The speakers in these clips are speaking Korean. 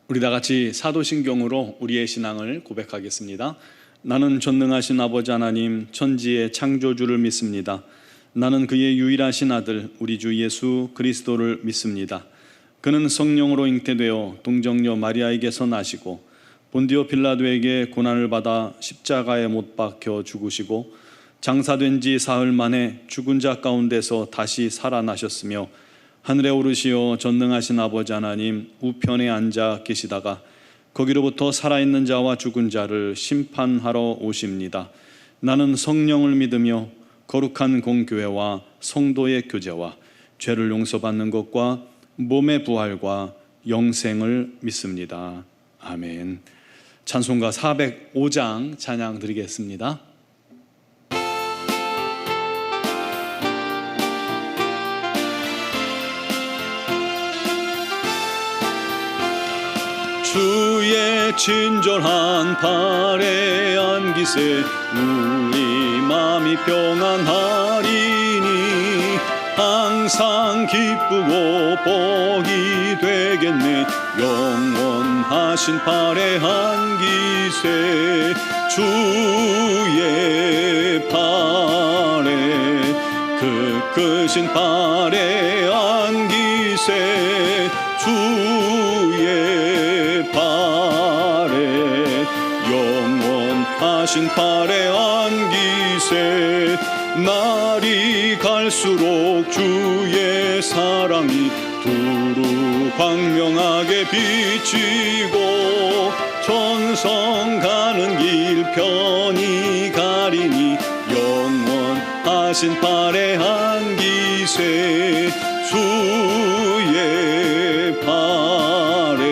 우리 다 같이 사도신경으로 우리의 신앙을 고백하겠습니다. 나는 전능하신 아버지 하나님 천지의 창조주를 믿습니다. 나는 그의 유일하신 아들 우리 주 예수 그리스도를 믿습니다. 그는 성령으로 잉태되어 동정녀 마리아에게서 나시고 본디오 빌라도에게 고난을 받아 십자가에 못 박혀 죽으시고 장사된 지 사흘 만에 죽은 자 가운데서 다시 살아나셨으며 하늘에 오르시어 전능하신 아버지 하나님 우편에 앉아 계시다가 거기로부터 살아있는 자와 죽은 자를 심판하러 오십니다. 나는 성령을 믿으며 거룩한 공교회와 성도의 교제와 죄를 용서받는 것과 몸의 부활과 영생을 믿습니다. 아멘. 찬송가 405장 찬양 드리겠습니다. 주의 친절한 팔에 안기세 우리 마음이 평안하리니 항상 기쁘고 복이 되겠네. 영원하신 팔에 안기세 주의 팔에 그 크신 팔에 안기세 주의 팔에 영원하신 팔에 안기세. 날이 갈수록 주의 사랑이 두루 광명하게 비치고 천성 가는 길 편히 가리니 영원하신 팔에 안기세 주의 팔에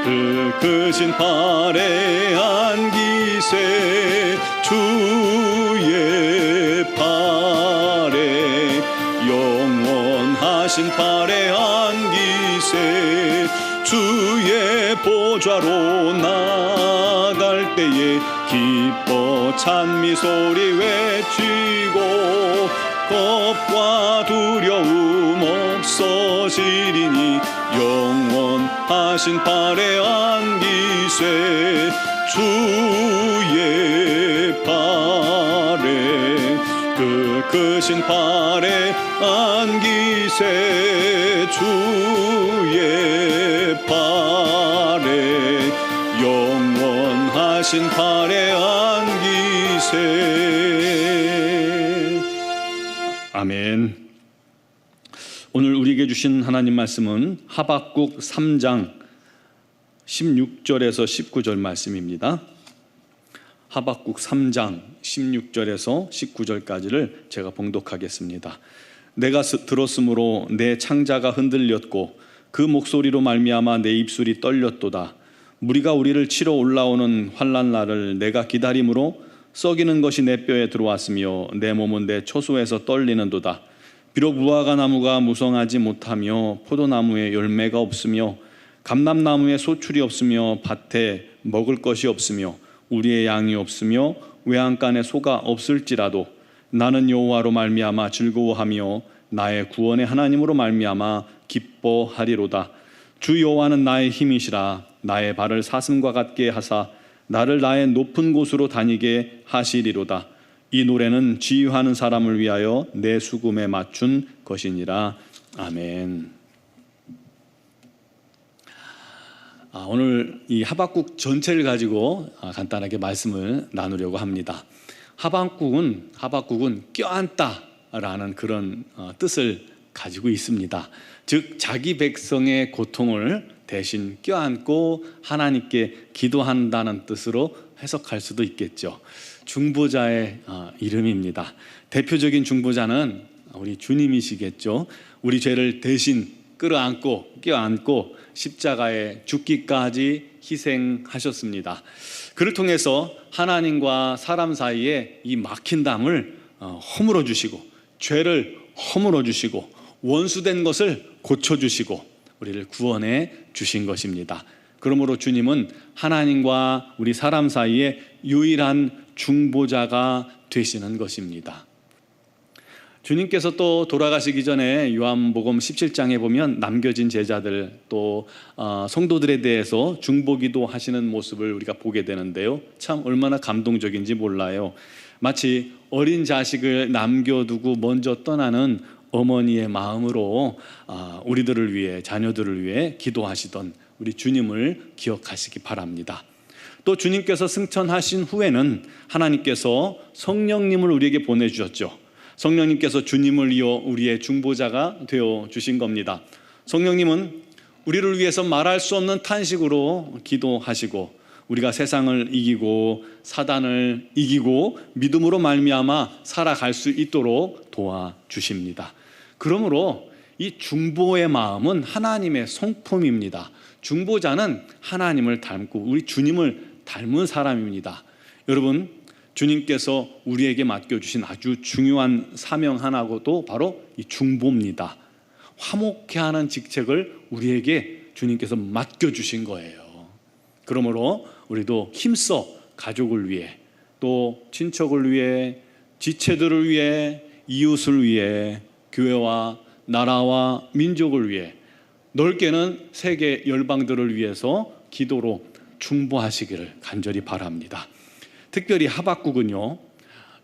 그 크신 팔에 안기세 주의 팔에 영원하신 팔에 안기세. 주의 보좌로 나갈 때에 기뻐 찬미 소리 외치고 겁과 두려움 없어지리니 영원하신 팔에 안기세 주의 팔에 그 크신 팔에 안기세 주의 팔에 영원하신 팔에 안기세. 아멘. 오늘 우리에게 주신 하나님 말씀은 하박국 3장 16절에서 19절 말씀입니다. 하박국 3장 16절에서 19절까지를 제가 봉독하겠습니다. 내가 들었으므로 내 창자가 흔들렸고 그 목소리로 말미암아 내 입술이 떨렸도다. 무리가 우리를 치러 올라오는 환난 날을 내가 기다림으로 썩이는 것이 내 뼈에 들어왔으며 내 몸은 내 초소에서 떨리는도다. 비록 무화과 나무가 무성하지 못하며 포도나무에 열매가 없으며 감람나무에 소출이 없으며 밭에 먹을 것이 없으며 우리의 양이 없으며 외양간에 소가 없을지라도 나는 여호와로 말미암아 즐거워하며 나의 구원의 하나님으로 말미암아 기뻐하리로다. 주 여호와는 나의 힘이시라. 나의 발을 사슴과 같게 하사 나를 나의 높은 곳으로 다니게 하시리로다. 이 노래는 지휘하는 사람을 위하여 내 수금에 맞춘 것이니라. 아멘. 오늘 이 하박국 전체를 가지고 간단하게 말씀을 나누려고 합니다. 하박국은 껴안다라는 그런 뜻을 가지고 있습니다. 즉 자기 백성의 고통을 대신 껴안고 하나님께 기도한다는 뜻으로 해석할 수도 있겠죠. 중보자의 이름입니다. 대표적인 중보자는 우리 주님이시겠죠. 우리 죄를 대신 끌어안고 껴안고 십자가에 죽기까지 희생하셨습니다. 그를 통해서 하나님과 사람 사이에 이 막힌 담을 허물어 주시고 죄를 허물어 주시고 원수된 것을 고쳐 주시고 우리를 구원해 주신 것입니다. 그러므로 주님은 하나님과 우리 사람 사이에 유일한 중보자가 되시는 것입니다. 주님께서 또 돌아가시기 전에 요한복음 17장에 보면 남겨진 제자들 또 성도들에 대해서 중보기도 하시는 모습을 우리가 보게 되는데요. 참 얼마나 감동적인지 몰라요. 마치 어린 자식을 남겨두고 먼저 떠나는 어머니의 마음으로 우리들을 위해, 자녀들을 위해 기도하시던 우리 주님을 기억하시기 바랍니다. 또 주님께서 승천하신 후에는 하나님께서 성령님을 우리에게 보내주셨죠. 성령님께서 주님을 이어 우리의 중보자가 되어 주신 겁니다. 성령님은 우리를 위해서 말할 수 없는 탄식으로 기도하시고 우리가 세상을 이기고 사단을 이기고 믿음으로 말미암아 살아갈 수 있도록 도와주십니다. 그러므로 이 중보의 마음은 하나님의 성품입니다. 중보자는 하나님을 닮고 우리 주님을 닮은 사람입니다. 여러분, 주님께서 우리에게 맡겨주신 아주 중요한 사명 하나고도 바로 이 중보입니다. 화목케 하는 직책을 우리에게 주님께서 맡겨주신 거예요. 그러므로 우리도 힘써 가족을 위해, 또 친척을 위해, 지체들을 위해, 이웃을 위해, 교회와 나라와 민족을 위해, 넓게는 세계 열방들을 위해서 기도로 중보하시기를 간절히 바랍니다. 특별히 하박국은요,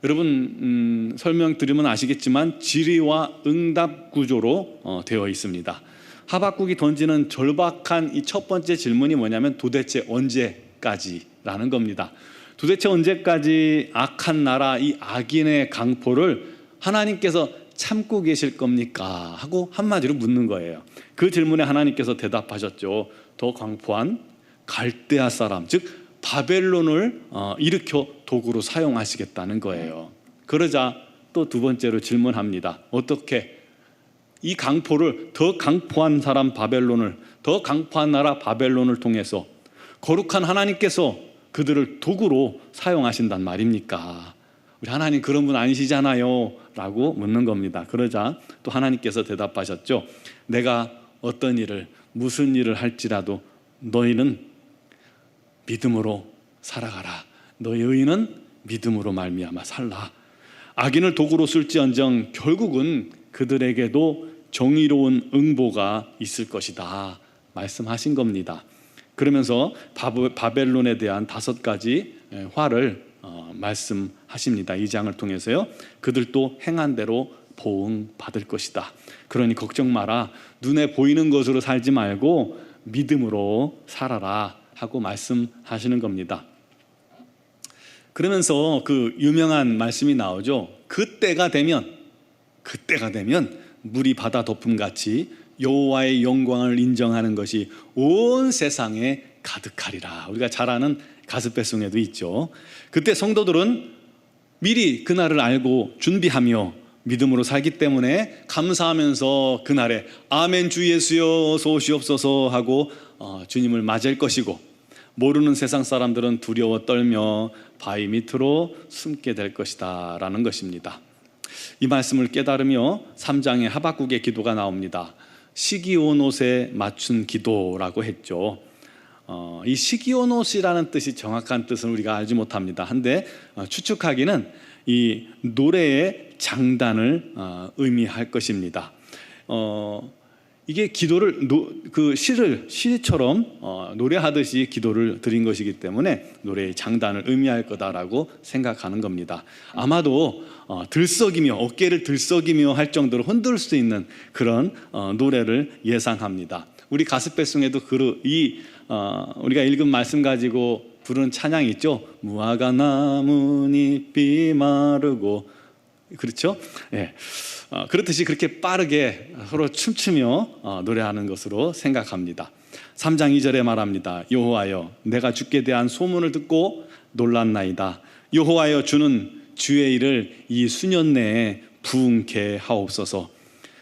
여러분 설명드리면 아시겠지만 질의와 응답 구조로 되어 있습니다. 하박국이 던지는 절박한 이 첫 번째 질문이 뭐냐면 도대체 언제까지라는 겁니다. 도대체 언제까지 악한 나라, 이 악인의 강포를 하나님께서 참고 계실 겁니까? 하고 한마디로 묻는 거예요. 그 질문에 하나님께서 대답하셨죠. 더 강포한 갈대아 사람, 즉 바벨론을 일으켜 도구로 사용하시겠다는 거예요. 그러자 또 두 번째로 질문합니다. 어떻게 이 강포를, 더 강포한 사람 바벨론을, 더 강포한 나라 바벨론을 통해서 거룩한 하나님께서 그들을 도구로 사용하신단 말입니까? 우리 하나님 그런 분 아니시잖아요 라고 묻는 겁니다. 그러자 또 하나님께서 대답하셨죠. 내가 어떤 일을, 무슨 일을 할지라도 너희는 믿음으로 살아가라. 너희 의인은 믿음으로 말미암아 살라. 악인을 도구로 쓸지언정 결국은 그들에게도 정의로운 응보가 있을 것이다 말씀하신 겁니다. 그러면서 바벨론에 대한 5가지 화를 말씀하십니다. 이 장을 통해서요. 그들도 행한 대로 보응받을 것이다. 그러니 걱정 마라. 눈에 보이는 것으로 살지 말고 믿음으로 살아라 하고 말씀하시는 겁니다. 그러면서 그 유명한 말씀이 나오죠. 그때가 되면 물이 바다 덮음같이 여호와의 영광을 인정하는 것이 온 세상에 가득하리라. 우리가 잘 아는 가스배송에도 있죠. 그때 성도들은 미리 그날을 알고 준비하며 믿음으로 살기 때문에 감사하면서 그날에 아멘 주 예수여 어서 오시옵소서 하고 주님을 맞을 것이고, 모르는 세상 사람들은 두려워 떨며 바위 밑으로 숨게 될 것이다 라는 것입니다. 이 말씀을 깨달으며 3장에 하박국의 기도가 나옵니다. 시기온옷에 맞춘 기도라고 했죠. 이 시기온옷이라는 뜻이 정확한 뜻은 우리가 알지 못합니다. 한데 추측하기는 이 노래의 장단을 의미할 것입니다. 이게 기도를 그 시처럼 노래하듯이 기도를 드린 것이기 때문에 노래의 장단을 의미할 거다라고 생각하는 겁니다. 아마도 들썩이며 어깨를 들썩이며 할 정도로 흔들 수 있는 그런 노래를 예상합니다. 우리 가스배송에도 우리가 읽은 말씀 가지고 부르는 찬양이 있죠. 무화과 나뭇잎이 마르고, 그렇죠? 예. 그렇듯이 그렇게 빠르게 서로 춤추며 노래하는 것으로 생각합니다. 3장 2절에 말합니다. 여호와여 내가 주께 대한 소문을 듣고 놀랐나이다. 여호와여 주는 주의 일을 이 수년 내에 부응케 하옵소서.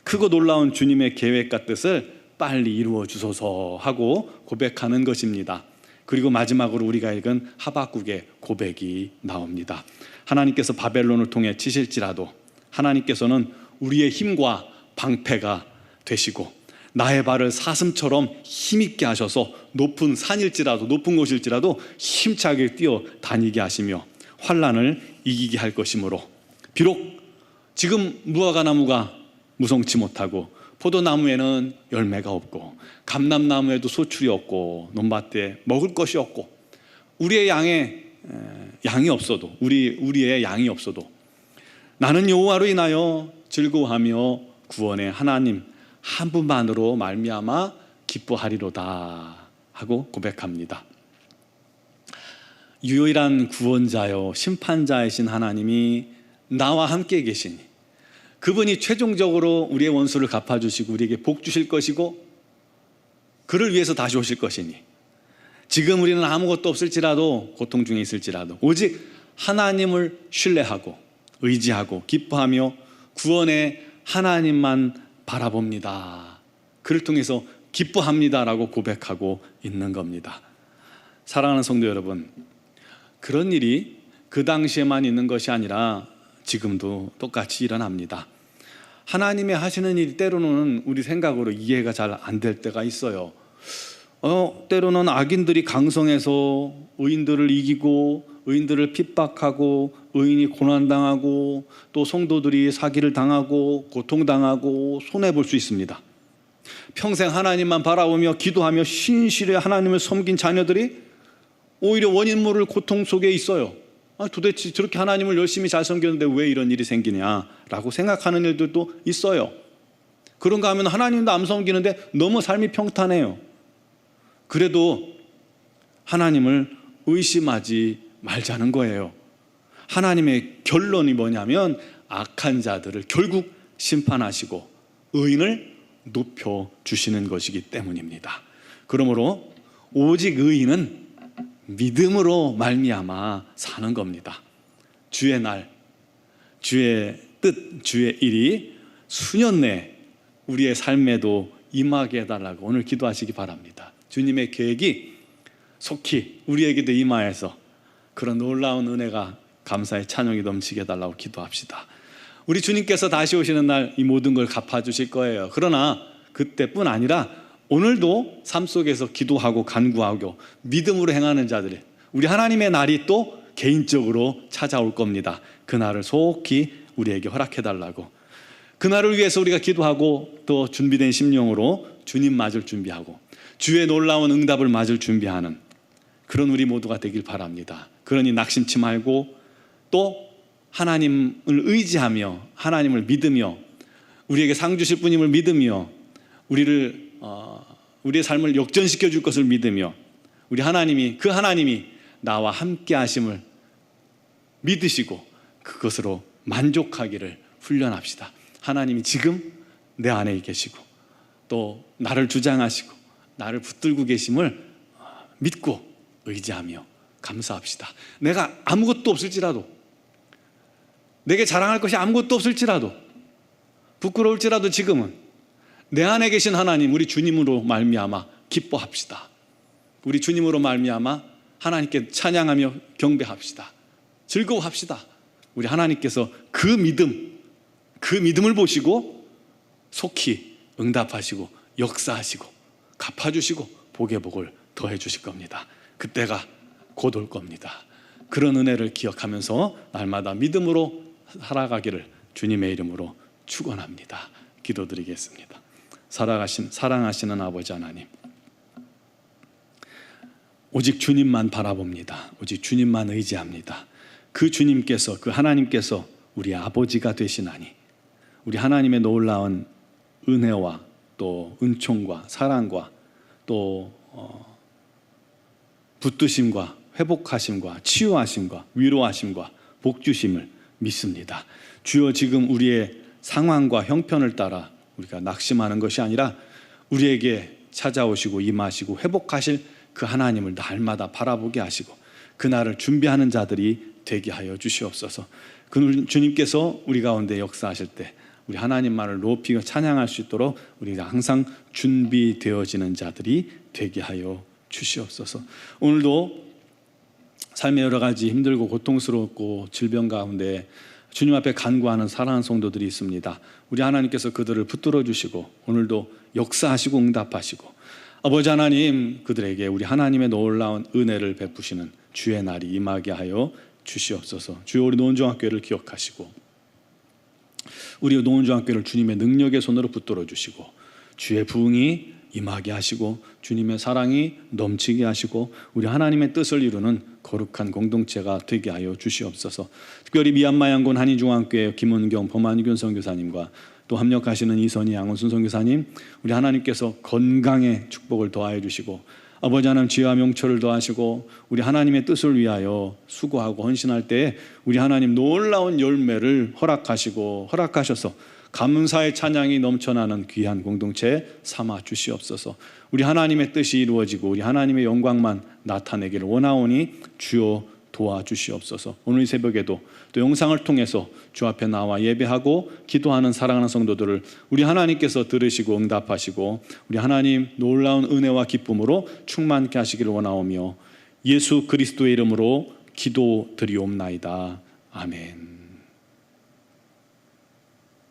크고 놀라운 주님의 계획과 뜻을 빨리 이루어 주소서 하고 고백하는 것입니다. 그리고 마지막으로 우리가 읽은 하박국의 고백이 나옵니다. 하나님께서 바벨론을 통해 치실지라도 하나님께서는 우리의 힘과 방패가 되시고 나의 발을 사슴처럼 힘있게 하셔서 높은 산일지라도, 높은 곳일지라도 힘차게 뛰어 다니게 하시며 환난을 이기게 할 것이므로 비록 지금 무화과나무가 무성치 못하고 포도나무에는 열매가 없고 감람나무에도 소출이 없고 논밭에 먹을 것이 없고 우리의 양이 없어도 우리의 양이 없어도 나는 여호와로 인하여 즐거워하며 구원의 하나님 한 분만으로 말미암아 기뻐하리로다 하고 고백합니다. 유일한 구원자요 심판자이신 하나님이 나와 함께 계시니 그분이 최종적으로 우리의 원수를 갚아주시고 우리에게 복 주실 것이고 그를 위해서 다시 오실 것이니 지금 우리는 아무것도 없을지라도 고통 중에 있을지라도 오직 하나님을 신뢰하고 의지하고 기뻐하며 구원의 하나님만 바라봅니다. 그를 통해서 기뻐합니다라고 고백하고 있는 겁니다. 사랑하는 성도 여러분, 그런 일이 그 당시에만 있는 것이 아니라 지금도 똑같이 일어납니다. 하나님의 하시는 일이 때로는 우리 생각으로 이해가 잘 안 될 때가 있어요. 때로는 악인들이 강성해서 의인들을 이기고 의인들을 핍박하고 의인이 고난당하고 또 성도들이 사기를 당하고 고통당하고 손해볼 수 있습니다. 평생 하나님만 바라보며 기도하며 신실히 하나님을 섬긴 자녀들이 오히려 원인 모를 고통 속에 있어요. 도대체 저렇게 하나님을 열심히 잘 섬겼는데 왜 이런 일이 생기냐라고 생각하는 일들도 있어요. 그런가 하면 하나님도 안 섬기는데 너무 삶이 평탄해요. 그래도 하나님을 의심하지 말자는 거예요. 하나님의 결론이 뭐냐면 악한 자들을 결국 심판하시고 의인을 높여주시는 것이기 때문입니다. 그러므로 오직 의인은 믿음으로 말미암아 사는 겁니다. 주의 날, 주의 뜻, 주의 일이 수년 내 우리의 삶에도 임하게 해달라고 오늘 기도하시기 바랍니다. 주님의 계획이 속히 우리에게도 임하여서 그런 놀라운 은혜가 감사의 찬양이 넘치게 해달라고 기도합시다. 우리 주님께서 다시 오시는 날 이 모든 걸 갚아주실 거예요. 그러나 그때뿐 아니라 오늘도 삶 속에서 기도하고 간구하고 믿음으로 행하는 자들, 우리 하나님의 날이 또 개인적으로 찾아올 겁니다. 그 날을 속히 우리에게 허락해달라고, 그 날을 위해서 우리가 기도하고 또 준비된 심령으로 주님 맞을 준비하고 주의 놀라운 응답을 맞을 준비하는 그런 우리 모두가 되길 바랍니다. 그러니 낙심치 말고 또 하나님을 의지하며 하나님을 믿으며 우리에게 상 주실 분임을 믿으며 우리의 삶을 역전시켜 줄 것을 믿으며 우리 하나님이, 그 하나님이 나와 함께 하심을 믿으시고 그것으로 만족하기를 훈련합시다. 하나님이 지금 내 안에 계시고 또 나를 주장하시고 나를 붙들고 계심을 믿고 의지하며 감사합시다. 내가 아무것도 없을지라도, 내게 자랑할 것이 아무것도 없을지라도, 부끄러울지라도 지금은 내 안에 계신 하나님, 우리 주님으로 말미암아 기뻐합시다. 우리 주님으로 말미암아 하나님께 찬양하며 경배합시다. 즐거워합시다. 우리 하나님께서 그 믿음을 보시고 속히 응답하시고 역사하시고 갚아주시고 복의 복을 더해 주실 겁니다. 그때가 곧 올 겁니다. 그런 은혜를 기억하면서 날마다 믿음으로 살아가기를 주님의 이름으로 축원합니다. 기도드리겠습니다. 사랑하시는 아버지 하나님, 오직 주님만 바라봅니다. 오직 주님만 의지합니다. 그 주님께서, 그 하나님께서 우리 아버지가 되시나니 우리 하나님의 놀라운 은혜와 또 은총과 사랑과 또 붙드심과 회복하심과 치유하심과 위로하심과 복주심을 믿습니다. 주여, 지금 우리의 상황과 형편을 따라 우리가 낙심하는 것이 아니라 우리에게 찾아오시고 임하시고 회복하실 그 하나님을 날마다 바라보게 하시고 그날을 준비하는 자들이 되게 하여 주시옵소서. 그 주님께서 우리 가운데 역사하실 때 우리 하나님만을 높이고 찬양할 수 있도록 우리가 항상 준비되어지는 자들이 되게 하여 주시옵소서. 오늘도 삶의 여러 가지 힘들고 고통스럽고 질병 가운데 주님 앞에 간구하는 사랑하는 성도들이 있습니다. 우리 하나님께서 그들을 붙들어 주시고 오늘도 역사하시고 응답하시고 아버지 하나님, 그들에게 우리 하나님의 놀라운 은혜를 베푸시는 주의 날이 임하게 하여 주시옵소서. 주여, 우리 노은종학교를 기억하시고 우리 노원중학교를 주님의 능력의 손으로 붙들어 주시고 주의 부흥이 임하게 하시고 주님의 사랑이 넘치게 하시고 우리 하나님의 뜻을 이루는 거룩한 공동체가 되게 하여 주시옵소서. 특별히 미얀마 양곤 한인중앙교회 김은경 범한균 선교사님과 또 합력하시는 이선희 양원순 선교사님, 우리 하나님께서 건강의 축복을 더하여 주시고 아버지 하나님 지혜와 명철을 더하시고 우리 하나님의 뜻을 위하여 수고하고 헌신할 때에 우리 하나님 놀라운 열매를 허락하셔서 감사의 찬양이 넘쳐나는 귀한 공동체 삼아 주시옵소서. 우리 하나님의 뜻이 이루어지고 우리 하나님의 영광만 나타내기를 원하오니 주여 도와주시옵소서. 오늘 이 새벽에도 또 영상을 통해서 주 앞에 나와 예배하고 기도하는 사랑하는 성도들을 우리 하나님께서 들으시고 응답하시고 우리 하나님 놀라운 은혜와 기쁨으로 충만케 하시기를 원하오며 예수 그리스도의 이름으로 기도드리옵나이다. 아멘.